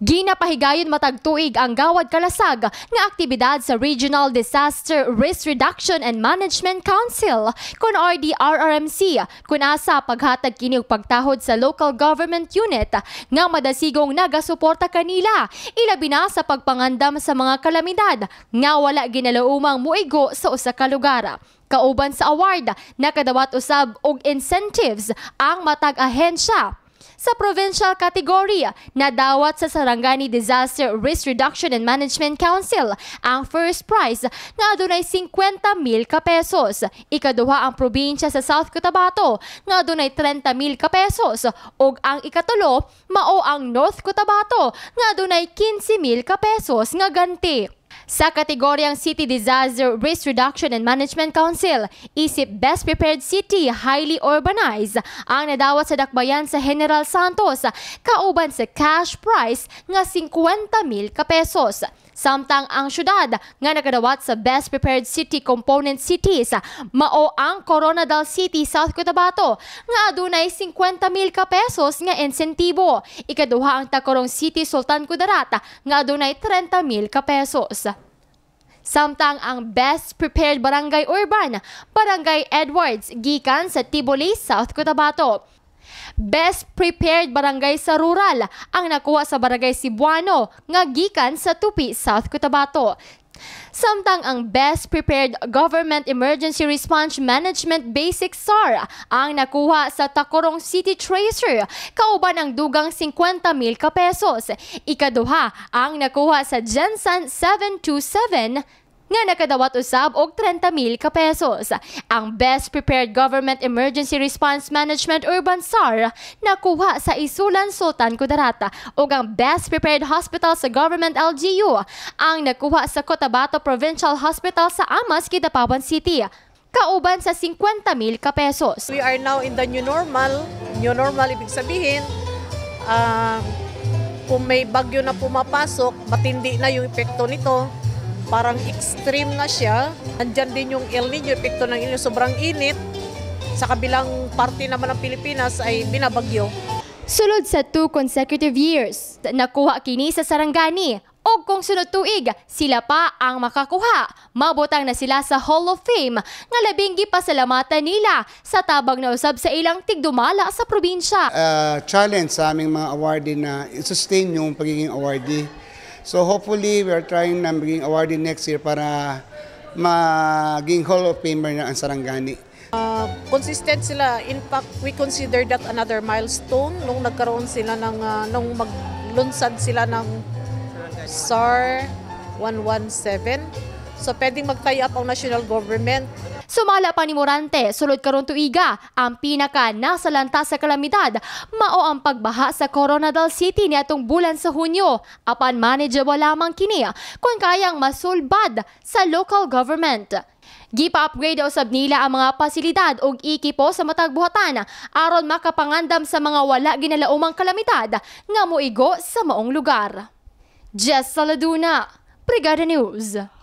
Ginapahigayon matag tuig ang gawad kalasag nga aktibidad sa Regional Disaster Risk Reduction and Management Council kun RDRRMC kun asa paghatag kini og pagtahod sa local government unit nga madasigong nagasuporta kanila ilabi na sa pagpangandam sa mga kalamidad nga wala ginalaumang muigo sa usa ka lugar. Kauban sa award nakadawat usab og incentives ang matag ahensya. Sa provincial category, nadawat sa Sarangani Disaster Risk Reduction and Management Council ang first prize nga adunay 50,000 ka pesos. Ikaduha ang probinsya sa South Cotabato nga adunay 30,000 ka pesos ug ang ikatulo mao ang North Cotabato nga adunay 15,000 ka pesos nga ganti. Sa kategoryang City Disaster Risk Reduction and Management Council, isip Best Prepared City Highly Urbanized ang nadawat sa dakbayan sa General Santos kauban sa cash prize nga 50,000 ka pesos. Samtang ang syudad nga nakadawat sa Best Prepared City Component Cities mao ang Coronadal City, South Cotabato nga adunay 50,000 ka pesos nga insentibo. Ikaduha ang Tacurong City, Sultan Kudarat nga adunay 30,000 ka pesos. Samtang ang Best Prepared Barangay Urban, Barangay Edwards gikan sa Tiboli, South Cotabato. Best Prepared Barangay sa Rural ang nakuha sa Barangay Cebuano nga gikan sa Tupi, South Cotabato. Samtang ang Best Prepared Government Emergency Response Management Basic SAR ang nakuha sa Tacurong City Tracer kauban ang dugang 50,000 ka pesos. Ikaduha ang nakuha sa Gensan 727 nga nakadawat usab og 30,000 ka pesos. Ang Best Prepared Government Emergency Response Management Urban SAR nakuha sa Isulan, Sultan Kudarat ug ang Best Prepared Hospital sa Government LGU ang nakuha sa Cotabato Provincial Hospital sa Amas, Kidapawan City kauban sa 50,000 ka pesos. We are now in the new normal. New normal ibig sabihin kung may bagyo na pumapasok, matindi na yung epekto nito. Parang extreme na siya. Andyan din yung El Niño, epekto ng El Niño, sobrang init. Sa kabilang parte naman ng Pilipinas ay binabagyo. Sulod sa 2 consecutive years, nakuha kini sa Sarangani. O kung sunod tuig, sila pa ang makakuha. Mabutang na sila sa Hall of Fame nga labing gipasalamatan nila sa tabang na usab sa ilang tigdumala sa probinsya. Challenge sa aming mga awardee na i-sustain yung pagiging awardee. So hopefully, we are trying na maging awardee next year para maging Hall of Famer na ang Sarangani. Consistent sila. In fact, we consider that another milestone nung nagkaroon sila ng, nung maglunsad sila ng SAR 117. So pwedeng mag-tie up ang national government. Sumala pa ni Morante, sulod karon tuiga, ang pinaka nasalanta sa kalamidad mao ang pagbaha sa Coronadal City niadtong bulan sa Hunyo. Apan manageable lamang kini kung kayang masulbad sa local government. Gipa-upgrade usab nila ang mga pasilidad ug ekipo sa matag buhatan aron makapangandam sa mga wala ginalaumang kalamidad nga moigo sa maong lugar. Jess Saladuna, Brigada News.